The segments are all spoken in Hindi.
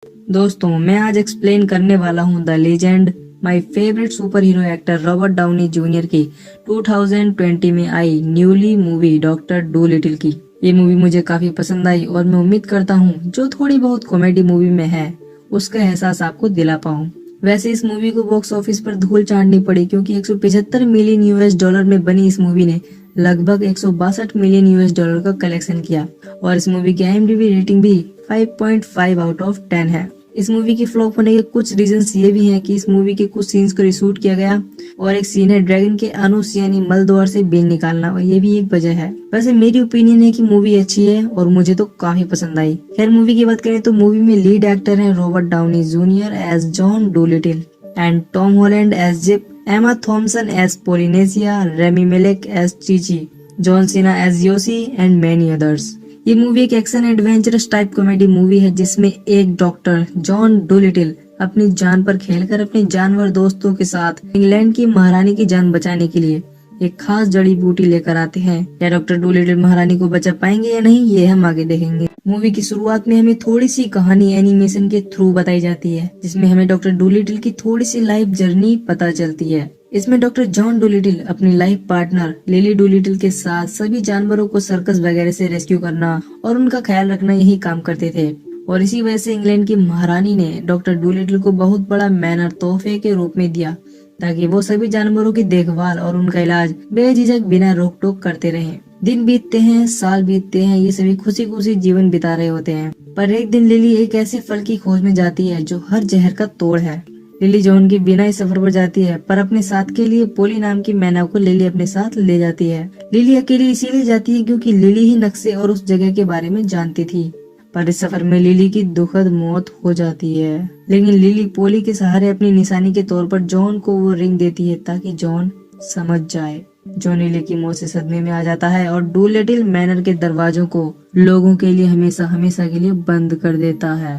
दोस्तों मैं आज एक्सप्लेन करने वाला हूँ the legend my favourite super hero actor Robert Downey junior की 2020 में आई न्यूली मूवी डॉक्टर डूलिटिल की। ये मूवी मुझे काफी पसंद आई और मैं उम्मीद करता हूँ जो थोड़ी बहुत कॉमेडी मूवी में है उसका एहसास आपको दिला पाऊँ। वैसे इस मूवी को बॉक्स ऑफिस पर धूल चाटनी पड़ी क्योंकि 175 मिलियन यूएस डॉलर में बनी इस मूवी ने लगभग 162 मिलियन यूएस डॉलर का कलेक्शन किया और इस मूवी की IMDb रेटिंग भी 5.5 आउट ऑफ 10 है। इस मूवी की फ्लॉप होने के कुछ रीजंस ये भी हैं कि इस मूवी के कुछ सीन्स को रिशूट किया गया और एक सीन है ड्रैगन के अनुस यानी मल द्वार से बेल निकालना और ये भी एक वजह है। वैसे मेरी ओपिनियन है कि मूवी अच्छी है और मुझे तो काफी पसंद आई। खैर मूवी की बात करें तो मूवी में लीड एक्टर हैं Robert Downey Junior as John Dolittle and Tom Holland as Jip, Emma Thompson as Polynesia, Rami Malek as Chee-Chee, John Cena as Yoshi and many others. ये मूवी एक action adventurous type comedy movie है जिसमें एक डॉक्टर जॉन डूलिटिल अपनी जान पर खेलकर अपने जानवर दोस्तों के साथ इंग्लैंड की महारानी की जान बचाने के लिए एक खास जड़ी बूटी लेकर आते हैं। क्या डॉक्टर डूलिटिल महारानी को बचा पाएंगे या नहीं, ये हम आगे देखेंगे। मूवी की शुरुआत में हमें थोड़ी सी कहानी एनिमेशन के थ्रू बताई जाती है जिसमें हमें डॉक्टर डूलिटिल की थोड़ी सी लाइफ जर्नी पता चलती है। इसमें डॉक्टर जॉन डूलिटिल अपनी लाइफ पार्टनर लिली डूलिटिल के साथ सभी जानवरों को सर्कस वगैरह से रेस्क्यू करना और उनका ख्याल रखना यही काम करते थे और इसी वजह से इंग्लैंड की महारानी ने डॉक्टर डूलिटिल को बहुत बड़ा मैनर तोहफे के रूप में दिया ताकि वो सभी जानवरों की देखभाल और उनका इलाज बेझिझक बिना रोक टोक करते रहें। दिन बीतते हैं, साल बीतते हैं, ये सभी खुशी खुशी जीवन बिता रहे होते हैं। पर एक दिन लिली एक ऐसे फल की खोज में जाती है जो हर जहर का तोड़ है। लिली जॉन के बिना ही सफर पर जाती है पर अपने साथ के लिए पोली नाम की मैना को लिली अपने साथ ले जाती है। लिली अकेली इसीलिए जाती है क्योंकि लिली ही नक्शे और उस जगह के बारे में जानती थी। पर इस सफर में लिली की दुखद मौत हो जाती है लेकिन लिली पोली के सहारे अपनी निशानी के तौर पर जॉन को वो रिंग देती है ताकि जॉन समझ जाए। जॉन लिली की मौत से सदमे में आ जाता है और डूलिटिल मैनर के दरवाजों को लोगों के लिए हमेशा हमेशा के लिए बंद कर देता है।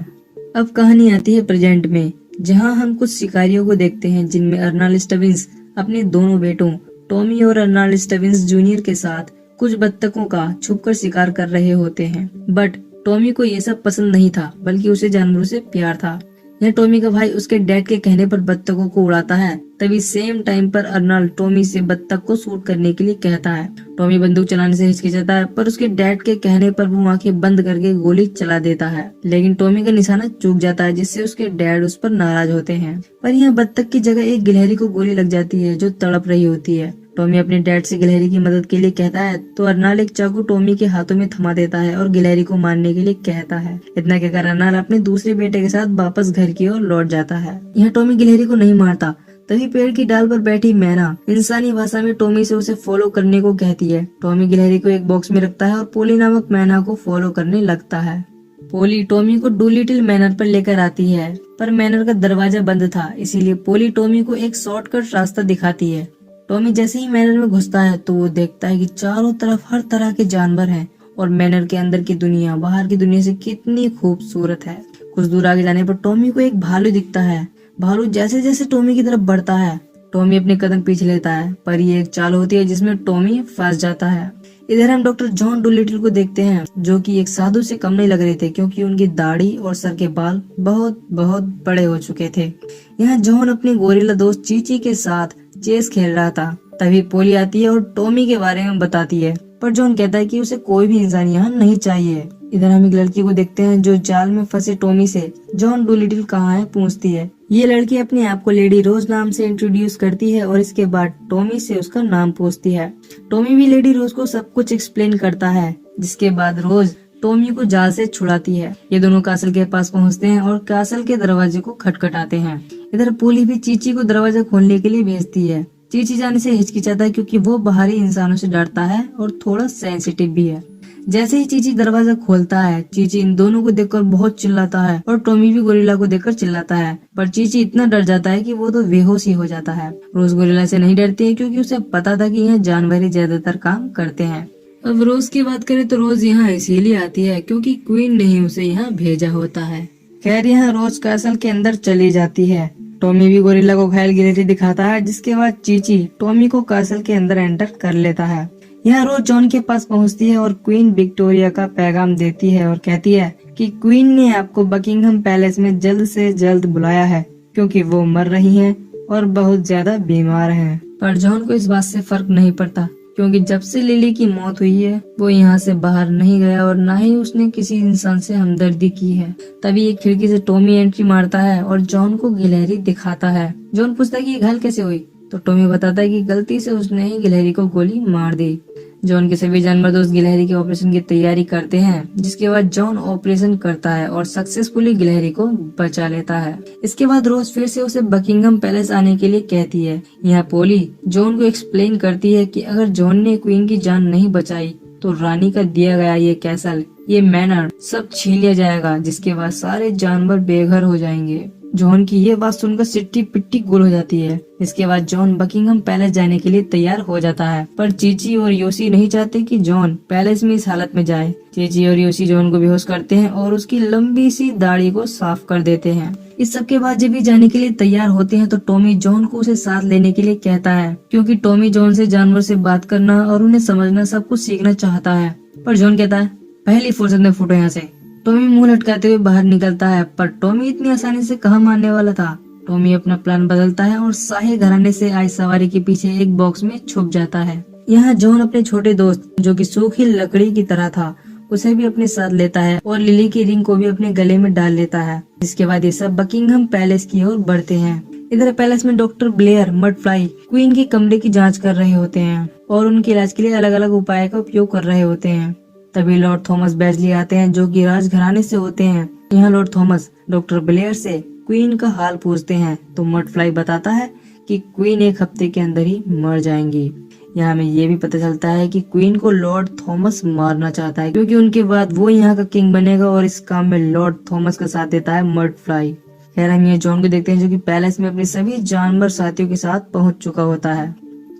अब कहानी आती है प्रेजेंट में जहां हम कुछ शिकारियों को देखते हैं जिनमें अर्नाल्ड स्टविंस अपने दोनों बेटों टॉमी और अर्नाल्ड स्टविंस जूनियर के साथ कुछ बत्तखों का छुपकर शिकार कर रहे होते हैं। बट टॉमी को ये सब पसंद नहीं था बल्कि उसे जानवरों से प्यार था। यह टॉमी का भाई उसके डैड के कहने पर बत्तखों को उड़ाता है। तभी सेम टाइम पर अर्नाल्ड टॉमी से बत्तख को शूट करने के लिए कहता है। टॉमी बंदूक चलाने से हिचकिचाता है पर उसके डैड के कहने पर वो आंखें बंद करके गोली चला देता है लेकिन टॉमी का निशाना चूक जाता है जिससे उसके डैड उस पर नाराज होते हैं। पर यहाँ बत्तख की जगह एक गिलहरी को गोली लग जाती है जो तड़प रही होती है। टॉमी अपने डैड से गिलहरी की मदद के लिए कहता है तो अर्नाल्ड एक चाकू टॉमी के हाथों में थमा देता है और गिलहरी को मारने के लिए कहता है। इतना कहकर अर्नाल्ड अपने दूसरे बेटे के साथ वापस घर की ओर लौट जाता है। यहाँ टॉमी गिलहरी को नहीं मारता। तभी पेड़ की डाल पर बैठी मैना इंसानी भाषा में टॉमी से उसे फॉलो करने को कहती है। टॉमी गिलहरी को एक बॉक्स में रखता है और पोली नामक मैना को फॉलो करने लगता है। पोली टॉमी को डूलिटिल मैनर पर लेकर आती है पर मैनर का दरवाजा बंद था इसीलिए पोली टॉमी को एक शॉर्टकट रास्ता दिखाती है। टॉमी जैसे ही मैनर में घुसता है तो वो देखता है कि चारों तरफ हर तरह के जानवर हैं और मैनर के अंदर की दुनिया बाहर की दुनिया से कितनी खूबसूरत है। कुछ दूर आगे जाने पर टॉमी को एक भालू दिखता है। भालू जैसे जैसे टॉमी की तरफ बढ़ता है टॉमी अपने कदम पीछे लेता है पर ये एक चाल होती है जिसमें टॉमी फंस जाता है। इधर हम डॉक्टर जॉन डूलिटिल को देखते हैं जो कि एक साधु से कम नहीं लग रहे थे क्योंकि उनकी दाढ़ी और सर के बाल बहुत बहुत बड़े हो चुके थे। यहाँ जॉन अपने गोरिल्ला दोस्त चीची के साथ चेस खेल रहा था। तभी पोली आती है और टॉमी के बारे में बताती है पर जॉन कहता है कि उसे कोई भी इंसान यहाँ नहीं चाहिए। इधर हम एक लड़की को देखते हैं जो जाल में फंसे टॉमी से जॉन डूलिटिल कहाँ है पूछती है। ये लड़की अपने आप को लेडी रोज नाम से इंट्रोड्यूस करती है और इसके बाद टॉमी से उसका नाम पूछती है। टॉमी भी लेडी रोज को सब कुछ एक्सप्लेन करता है जिसके बाद रोज टॉमी को जाल से छुड़ाती है। ये दोनों कासल के पास पहुंचते हैं और कासल के दरवाजे को खटखटाते हैं। इधर पोली भी चीची को दरवाजा खोलने के लिए भेजती है। चीची जाने से हिचकिचाता है क्योंकि वो बाहरी इंसानों से डरता है और थोड़ा सेंसिटिव भी है। जैसे ही चीची दरवाजा खोलता है चीची इन दोनों को देखकर बहुत चिल्लाता है और टॉमी भी गोरिल्ला को देखकर चिल्लाता है पर चीची इतना डर जाता है कि वो तो बेहोश ही हो जाता है। रोज गोरिल्ला से नहीं डरती है क्योंकि उसे पता था कि यहाँ जानवर ही ज्यादातर काम करते हैं। अब रोज की बात करें तो रोज यहाँ इसीलिए आती है क्योंकि क्वीन ने ही उसे यहाँ भेजा होता है। खैर यहाँ रोज कैसल के अंदर चली जाती है। टॉमी भी गोरिल्ला को घायल गिलहरी दिखाता है जिसके बाद चीची टॉमी को कैसल के अंदर एंटर कर लेता है। यह रोज जॉन के पास पहुंचती है और क्वीन विक्टोरिया का पैगाम देती है और कहती है कि क्वीन ने आपको बकिंगहम पैलेस में जल्द से जल्द बुलाया है क्योंकि वो मर रही हैं और बहुत ज्यादा बीमार हैं। पर जॉन को इस बात से फर्क नहीं पड़ता क्योंकि जब से लिली की मौत हुई है वो यहाँ से बाहर नहीं गया और ना ही उसने किसी इंसान से हमदर्दी की है। तभी एक खिड़की से टॉमी एंट्री मारता है और जॉन को गिलहरी दिखाता है। जॉन पूछता है कि ये घायल कैसे हुई, तो टॉमी बताता है कि गलती से उसने ही गिलहरी को गोली मार दी। जॉन के सभी जानवर दोस्त गिलहरी के ऑपरेशन की तैयारी करते हैं, जिसके बाद जॉन ऑपरेशन करता है और सक्सेसफुली गिलहरी को बचा लेता है। इसके बाद रोज फिर से उसे बकिंगहम पैलेस आने के लिए कहती है। यहाँ पोली जॉन को एक्सप्लेन करती है कि अगर जॉन ने क्वीन की जान नहीं बचाई तो रानी का दिया गया ये कैसल, ये मैनर सब छीन लिया जाएगा, जिसके बाद सारे जानवर बेघर हो जाएंगे। जॉन की ये बात सुनकर सिट्टी पिट्टी गुल हो जाती है। इसके बाद जॉन बकिंगहम पैलेस जाने के लिए तैयार हो जाता है, पर चीची और योशी नहीं चाहते कि जॉन पैलेस में इस हालत में जाए। चीची और योशी जॉन को बेहोश करते हैं और उसकी लंबी सी दाढ़ी को साफ कर देते हैं। इस सब के बाद जब भी जाने के लिए तैयार होते हैं तो टॉमी जॉन को उसे साथ लेने के लिए कहता है, क्योंकि टॉमी जॉन से जानवर से बात करना और उन्हें समझना सब कुछ सीखना चाहता है। पर जॉन कहता है पहली फुर्सत में फुटो यहाँ से। टॉमी मुंह लटकाते हुए बाहर निकलता है, पर टॉमी इतनी आसानी से कहाँ मानने वाला था। टॉमी अपना प्लान बदलता है और शाही घराने से आई सवारी के पीछे एक बॉक्स में छुप जाता है। यहाँ जॉन अपने छोटे दोस्त जो कि सूखी लकड़ी की तरह था उसे भी अपने साथ लेता है और लिली की रिंग को भी अपने गले में डाल लेता है। इसके बाद ये सब बकिंगहम पैलेस की ओर बढ़ते हैं। इधर पैलेस में डॉक्टर ब्लेयर मडफ्लाई क्वीन के कमरे की जांच कर रहे होते हैं और उनके इलाज के लिए अलग अलग उपाय का उपयोग कर रहे होते हैं। तभी लॉर्ड थॉमस बैजली आते हैं जो कि राजघराने से होते हैं। यहाँ लॉर्ड थॉमस डॉक्टर ब्लेयर से क्वीन का हाल पूछते हैं तो मडफ्लाई बताता है कि क्वीन एक हफ्ते के अंदर ही मर जाएंगी। यहाँ हमें ये भी पता चलता है कि क्वीन को लॉर्ड थॉमस मारना चाहता है क्योंकि उनके बाद वो यहाँ का किंग बनेगा और इस काम में लॉर्ड थॉमस का साथ देता है मडफ्लाई। खैर हम ये जॉन को देखते हैं जो कि पैलेस में अपने सभी जानवर साथियों के साथ पहुंच चुका होता है।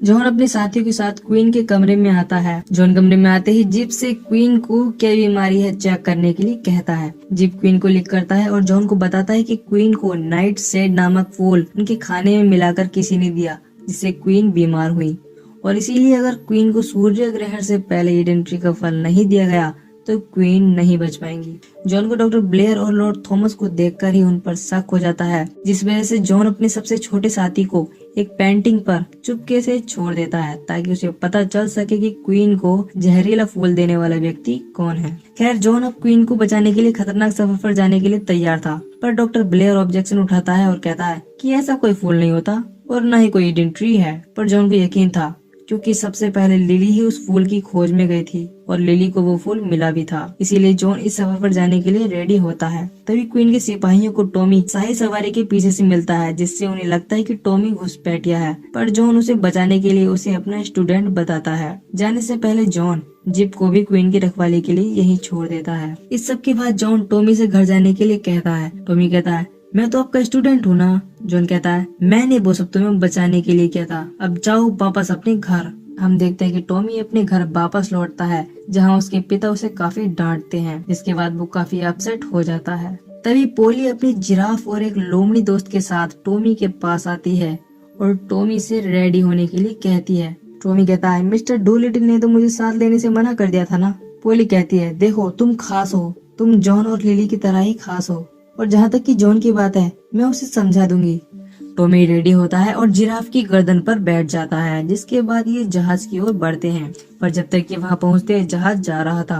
जॉन अपने साथियों के साथ क्वीन के कमरे में आता है। जॉन कमरे में आते ही जिप से क्वीन को क्या बीमारी है चेक करने के लिए कहता है। जिप क्वीन को लिख करता है और जॉन को बताता है कि क्वीन को नाइट सेड नामक फूल उनके खाने में मिलाकर किसी ने दिया जिससे क्वीन बीमार हुई और इसीलिए अगर क्वीन को सूर्य ग्रहण से पहले ईडन ट्री का फल नहीं दिया गया तो क्वीन नहीं बच पाएंगी। जॉन को डॉक्टर ब्लेयर और लॉर्ड थॉमस को देखकर ही उन पर शक हो जाता है, जिस वजह से जॉन अपने सबसे छोटे साथी को एक पेंटिंग पर चुपके से छोड़ देता है ताकि उसे पता चल सके कि क्वीन को जहरीला फूल देने वाला व्यक्ति कौन है। खैर जॉन अब क्वीन को बचाने के लिए खतरनाक सफर पर जाने के लिए तैयार था, पर डॉक्टर ब्लेयर ऑब्जेक्शन उठाता है और कहता है कि ऐसा कोई फूल नहीं होता और न ही कोई ईडन ट्री है। पर जॉन को यकीन था क्योंकि सबसे पहले लिली ही उस फूल की खोज में गई थी और लिली को वो फूल मिला भी था। इसीलिए जॉन इस सफर पर जाने के लिए रेडी होता है। तभी क्वीन के सिपाहियों को टॉमी शाही सवारी के पीछे से मिलता है, जिससे उन्हें लगता है कि टॉमी घुसपैठिया है, पर जॉन उसे बचाने के लिए उसे अपना स्टूडेंट बताता है। जाने से पहले जॉन जिप को भी क्वीन की रखवाली के लिए यही छोड़ देता है। इस सब के बाद जॉन टॉमी से घर जाने के लिए कहता है। टॉमी कहता है मैं तो आपका स्टूडेंट हूँ ना। जॉन कहता है मैंने वो सब तुम्हें बचाने के लिए किया था, अब जाओ वापस अपने घर। हम देखते हैं कि टॉमी अपने घर वापस लौटता है जहाँ उसके पिता उसे काफी डांटते हैं, जिसके बाद वो काफी अपसेट हो जाता है। तभी पोली अपनी जिराफ और एक लोमड़ी दोस्त के साथ टॉमी के पास आती है और टॉमी से रेडी होने के लिए कहती है। टॉमी कहता है मिस्टर डूलिटल ने तो मुझे साथ लेने से मना कर दिया था ना। पोली कहती है देखो तुम खास हो, तुम जॉन और लिली की तरह ही खास हो, और जहाँ तक कि जॉन की बात है मैं उसे समझा दूंगी। टॉमी रेडी होता है और जिराफ की गर्दन पर बैठ जाता है, जिसके बाद ये जहाज की ओर बढ़ते हैं। पर जब तक कि वहाँ पहुँचते जहाज जा रहा था,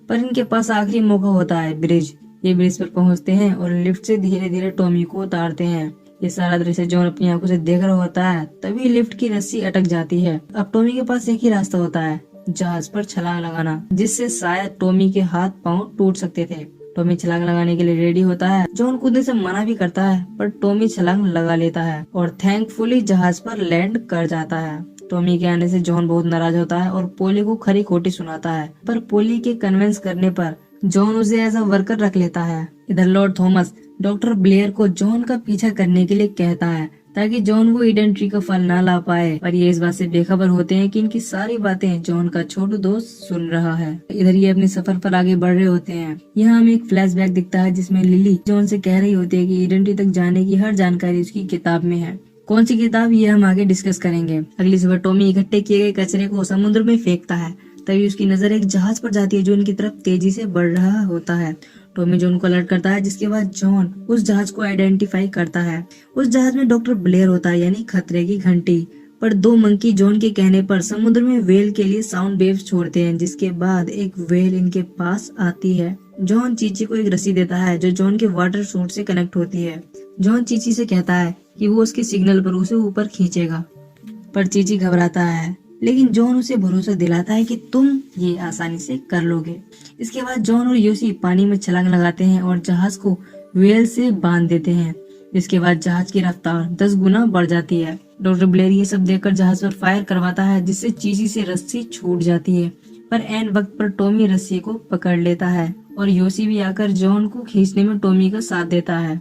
पर इनके पास आखिरी मौका होता है ब्रिज। ये ब्रिज पर पहुँचते हैं और लिफ्ट से धीरे धीरे टॉमी को उतारते हैं। ये सारा दृश्य जॉन अपनी आंखों से देख रहा होता है। तभी लिफ्ट की रस्सी अटक जाती है। अब टॉमी के पास एक ही रास्ता होता है, जहाज पर छलांग लगाना, जिससे शायद टॉमी के हाथ पाँव टूट सकते थे। टॉमी छलांग लगाने के लिए रेडी होता है। जॉन कूदने से मना भी करता है, पर टॉमी छलांग लगा लेता है और थैंकफुली जहाज पर लैंड कर जाता है। टॉमी के आने से जॉन बहुत नाराज होता है और पोली को खरी खोटी सुनाता है, पर पोली के कन्विंस करने पर जॉन उसे एज अ वर्कर रख लेता है। इधर लॉर्ड थॉमस डॉक्टर ब्लेयर को जॉन का पीछा करने के लिए कहता है ताकि जॉन को ईडन ट्री का फल ना ला पाए, पर ये इस बात से बेखबर होते हैं कि इनकी सारी बातें जॉन का छोटू दोस्त सुन रहा है। इधर ये अपने सफर पर आगे बढ़ रहे होते हैं। यहाँ हमें एक फ्लैशबैक दिखता है जिसमें लिली जॉन से कह रही होती है कि ईडन ट्री तक जाने की हर जानकारी उसकी किताब में है। कौन सी किताब, ये हम आगे डिस्कस करेंगे। अगली सुबह टॉमी इकट्ठे किए गए कचरे को समुद्र में फेंकता है। तभी उसकी नजर एक जहाज पर जाती है जो उनकी तरफ तेजी से बढ़ रहा होता है। टॉमी जॉन को अलर्ट करता है, जिसके बाद जॉन उस जहाज को आइडेंटिफाई करता है। उस जहाज में डॉक्टर ब्लेयर होता है, यानी खतरे की घंटी। पर दो मंकी जॉन के कहने पर समुद्र में वेल के लिए साउंड वेव्स छोड़ते हैं, जिसके बाद एक वेल इनके पास आती है। जॉन चीची को एक रस्सी देता है जो जॉन के वाटर सूट से कनेक्ट होती है। जॉन चीची से कहता है कि वो उसके सिग्नल पर उसे ऊपर खींचेगा, पर चीची घबराता है, लेकिन जॉन उसे भरोसा दिलाता है कि तुम ये आसानी से कर लोगे। इसके बाद जॉन और योसी पानी में छलांग लगाते हैं और जहाज को वेल से बांध देते हैं। इसके बाद जहाज की रफ्तार 10 गुना बढ़ जाती है। डॉक्टर ब्लेयर ये सब देखकर जहाज पर फायर करवाता है, जिससे चीची से रस्सी छूट जाती है। पर एन वक्त पर टॉमी रस्सी को पकड़ लेता है और योसी भी आकर जॉन को खींचने में टॉमी का साथ देता है।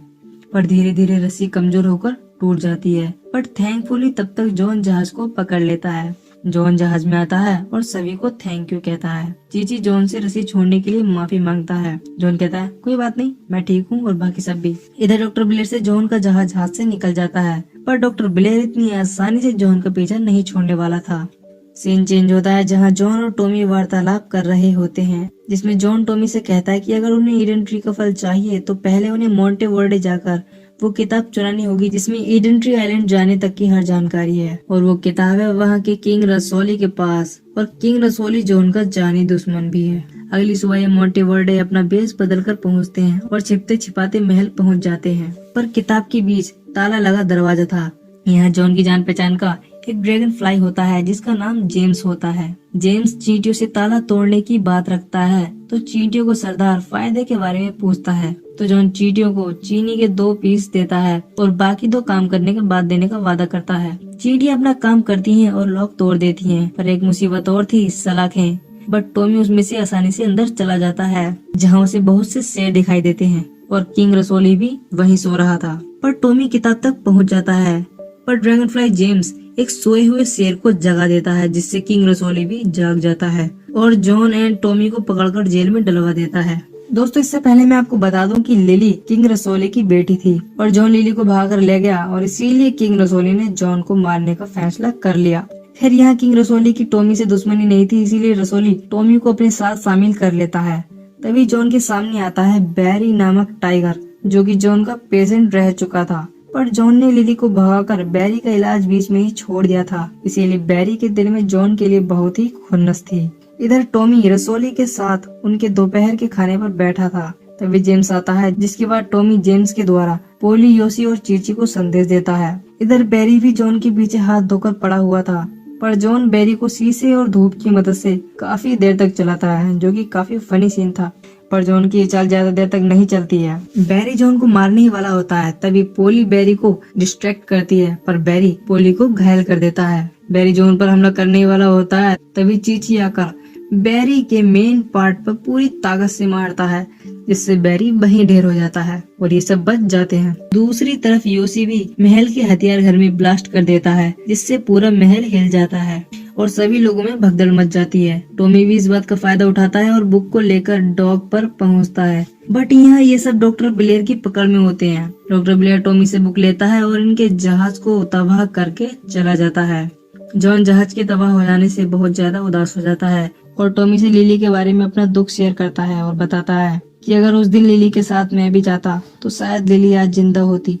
पर धीरे धीरे रस्सी कमजोर होकर टूट जाती है, बट थैंकफुली तब तक जॉन जहाज को पकड़ लेता है। जॉन जहाज में आता है और सभी को थैंक यू कहता है। चीची जॉन से रस्सी छोड़ने के लिए माफी मांगता है। जॉन कहता है कोई बात नहीं, मैं ठीक हूँ और बाकी सब भी। इधर डॉक्टर ब्लेयर से जॉन का जहाज हाथ से निकल जाता है, पर डॉक्टर ब्लेयर इतनी आसानी से जॉन का पीछा नहीं छोड़ने वाला था। सीन चेंज होता है जहाँ जॉन और टॉमी वार्तालाप कर रहे होते हैं, जिसमें जॉन टॉमी से कहता है कि अगर उन्हें ईडन ट्री का फल चाहिए तो पहले उन्हें मोंटे वर्डे जाकर वो किताब चुरानी होगी जिसमें ईडन ट्री आइलैंड जाने तक की हर जानकारी है। और वो किताब है वहाँ के किंग रसोली के पास, और किंग रसोली जॉन का जानी दुश्मन भी है। अगली सुबह ये मोंटे वर्डे अपना बेस बदल कर पहुँचते हैं और छिपते छिपाते महल पहुँच जाते हैं। पर किताब के बीच ताला लगा दरवाजा था। यहाँ जॉन की जान पहचान का एक ड्रैगन फ्लाई होता है जिसका नाम जेम्स होता है। जेम्स चींटियों से ताला तोड़ने की बात रखता है, तो चींटियों को सरदार फायदे के बारे में पूछता है। तो जॉन चींटियों को चीनी के 2 पीस देता है और बाकी 2 काम करने के बाद देने का वादा करता है। चींटियां अपना काम करती हैं और लॉक तोड़ देती हैं, पर एक मुसीबत और थी, सलाखें। बट टॉमी उसमें से आसानी से अंदर चला जाता है, जहाँ उसे बहुत से शेर दिखाई देते हैं और किंग रसोली भी वहीं सो रहा था। पर टॉमी किताब तक पहुँच जाता है, पर ड्रैगन फ्लाई जेम्स एक सोए हुए शेर को जगा देता है, जिससे किंग रसोली भी जाग जाता है और जॉन एंड टॉमी को पकड़कर जेल में डलवा देता है। दोस्तों, इससे पहले मैं आपको बता दूं कि लिली किंग रसोली की बेटी थी और जॉन लिली को भाग कर ले गया और इसीलिए किंग रसोली ने जॉन को मारने का फैसला कर लिया। फिर यहाँ किंग रसोली की टॉमी से दुश्मनी नहीं थी, इसीलिए रसोली टॉमी को अपने साथ शामिल कर लेता है। तभी जॉन के सामने आता है बैरी नामक टाइगर, जो कि जॉन का पेशेंट रह चुका था। पर जॉन ने लिली को भगाकर बैरी का इलाज बीच में ही छोड़ दिया था, इसीलिए बैरी के दिल में जॉन के लिए बहुत ही खुन्नस थी। इधर टॉमी रसोली के साथ उनके दोपहर के खाने पर बैठा था। तभी जेम्स आता है, जिसके बाद टॉमी जेम्स के द्वारा पोली, योसी और चीची को संदेश देता है। इधर बैरी भी जॉन के पीछे हाथ धोकर पड़ा हुआ था, पर जॉन बैरी को शीशे और धूप की मदद से काफी देर तक चलाता है, जो कि काफी फनी सीन था। पर जॉन की चाल ज्यादा देर तक नहीं चलती है। बैरी जॉन को मारने ही वाला होता है, तभी पोली बैरी को डिस्ट्रैक्ट करती है, पर बैरी पोली को घायल कर देता है। बैरी जॉन पर हमला करने ही वाला होता है, तभी चीची आकर बैरी के मेन पार्ट पर पूरी ताकत से मारता है, जिससे बैरी वहीं ढेर हो जाता है और ये सब बच जाते हैं। दूसरी तरफ योसी भी महल के हथियार घर में ब्लास्ट कर देता है, जिससे पूरा महल हिल जाता है और सभी लोगों में भगदड़ मच जाती है। टॉमी भी इस बात का फायदा उठाता है और बुक को लेकर डॉग पर पहुंचता है, बट यहाँ ये सब डॉक्टर ब्लेयर की पकड़ में होते हैं। डॉक्टर ब्लेयर टॉमी से बुक लेता है और इनके जहाज को तबाह करके चला जाता है। जॉन जहाज के तबाह हो जाने से बहुत ज्यादा उदास हो जाता है और टॉमी से लिली के बारे में अपना दुख शेयर करता है और बताता है कि अगर उस दिन लिली के साथ मैं भी जाता तो शायद लिली आज जिंदा होती।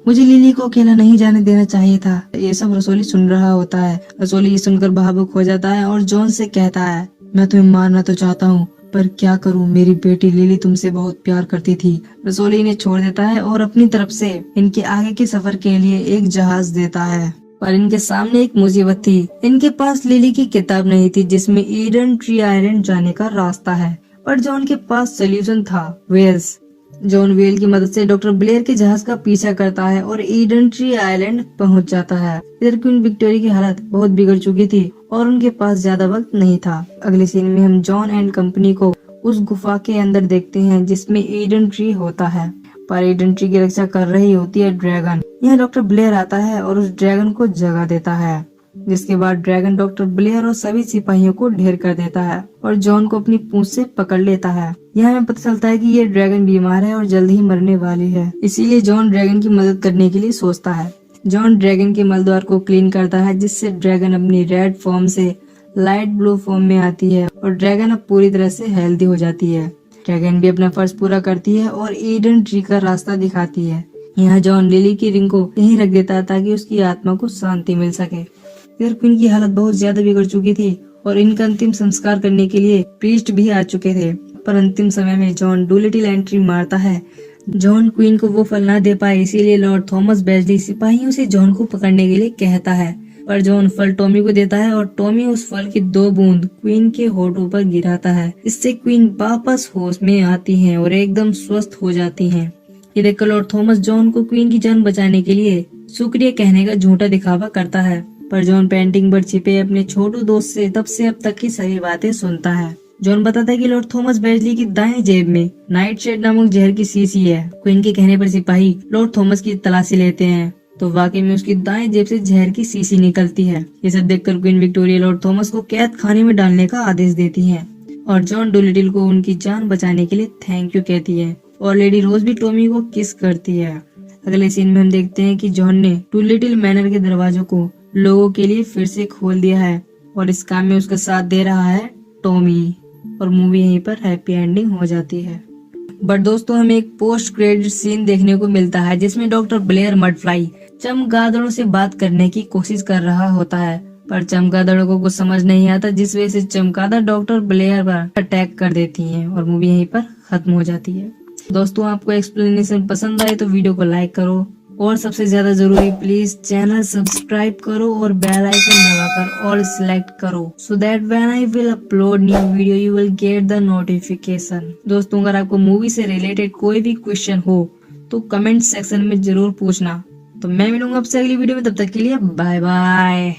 मुझे लिली को अकेला नहीं जाने देना चाहिए था। ये सब रसोली सुन रहा होता है। रसोली ये सुनकर भावुक हो जाता है और जॉन से कहता है, मैं तुम्हें मारना तो चाहता हूँ, पर क्या करूँ, मेरी बेटी लिली तुमसे बहुत प्यार करती थी। रसोली इन्हें छोड़ देता है और अपनी तरफ से इनके आगे के सफर के लिए एक जहाज देता है। पर इनके सामने एक मुसीबत थी। इनके पास लिली की किताब नहीं थी जिसमें ईडन ट्री आइलैंड जाने का रास्ता है, पर जॉन के पास सोल्यूशन था, वेल्स। जॉन वेल की मदद से डॉक्टर ब्लेयर के जहाज का पीछा करता है और ईडन ट्री आइलैंड पहुंच जाता है। इधर क्वीन विक्टोरिया की हालत बहुत बिगड़ चुकी थी और उनके पास ज्यादा वक्त नहीं था। अगले सीन में हम जॉन एंड कंपनी को उस गुफा के अंदर देखते हैं जिसमें ईडन ट्री होता है, पर ईडन ट्री की रक्षा कर रही होती है ड्रैगन। यहाँ डॉक्टर ब्लेयर आता है और उस ड्रैगन को जगा देता है, जिसके बाद ड्रैगन डॉक्टर ब्लेयर और सभी सिपाहियों को ढेर कर देता है और जॉन को अपनी पूंछ से पकड़ लेता है। यहाँ हमें पता चलता है कि ये ड्रैगन बीमार है और जल्द ही मरने वाली है, इसीलिए जॉन ड्रैगन की मदद करने के लिए सोचता है। जॉन ड्रैगन के मलद्वार को क्लीन करता है, जिससे ड्रैगन अपनी रेड फॉर्म से लाइट ब्लू फॉर्म में आती है और ड्रैगन अब पूरी तरह से हेल्दी हो जाती है। ड्रैगन भी अपना फर्ज पूरा करती है और ईडन ट्री का रास्ता दिखाती है। यहाँ जॉन लिली की रिंग को यहीं रख देता है ताकि उसकी आत्मा को शांति मिल सके। इधर क्वीन की हालत बहुत ज्यादा बिगड़ चुकी थी और इनका अंतिम संस्कार करने के लिए प्रीस्ट भी आ चुके थे, पर अंतिम समय में जॉन डूलिटिल एंट्री मारता है। जॉन क्वीन को वो फल ना दे पाए, इसीलिए लॉर्ड थॉमस बेजली सिपाहियों से जॉन को पकड़ने के लिए कहता है, पर जॉन फल टॉमी को देता है और टॉमी उस फल की 2 बूंद क्वीन के होठों पर गिराता है। इससे क्वीन वापस होश में आती हैं और एकदम स्वस्थ हो जाती हैं। ये देखकर लॉर्ड थॉमस जॉन को क्वीन की जान बचाने के लिए शुक्रिया कहने का झूठा दिखावा करता है, पर जॉन पेंटिंग पर छिपे अपने छोटू दोस्त से तब से अब तक की सभी बातें सुनता है। जॉन बताता है कि लॉर्ड थॉमस बेजली की दाएं जेब में नाइट शेड नामक जहर की शीशी है। क्वीन के कहने पर सिपाही लॉर्ड थॉमस की तलाशी लेते हैं तो वाकई में उसकी दाएं जेब से जहर की शीशी निकलती है। ये सब देखकर क्वीन विक्टोरिया लॉर्ड थॉमस को कैद खाने में डालने का आदेश देती है और जॉन डूलिटिल को उनकी जान बचाने के लिए थैंक यू कहती है और लेडी रोज भी टॉमी को किस करती है। अगले सीन में हम देखते हैं कि जॉन ने डूलिटिल मैनर के दरवाजों को लोगों के लिए फिर से खोल दिया है और इस काम में उसका साथ दे रहा है टॉमी, और मूवी यहीं पर हैप्पी एंडिंग हो जाती है। बट दोस्तों हमें एक पोस्ट क्रेडिट सीन देखने को मिलता है जिसमें डॉक्टर ब्लेयर मडफ्लाई चमगादड़ों से बात करने की कोशिश कर रहा होता है, पर चमगादड़ों को कुछ समझ नहीं आता, जिस वजह से चमगादड़ डॉक्टर ब्लेयर पर अटैक कर देती हैं और मूवी यहीं पर खत्म हो जाती है। दोस्तों आपको एक्सप्लेनेशन पसंद आए तो वीडियो को लाइक करो और सबसे ज्यादा जरूरी प्लीज चैनल सब्सक्राइब करो और बेल आइकन दबाकर ऑल सिलेक्ट करो so that when I will upload new video you will get the notification. दोस्तों अगर आपको मूवी से रिलेटेड कोई भी क्वेश्चन हो तो कमेंट सेक्शन में जरूर पूछना। तो मैं मिलूंगा आपसे अगली वीडियो में, तब तक के लिए बाय बाय।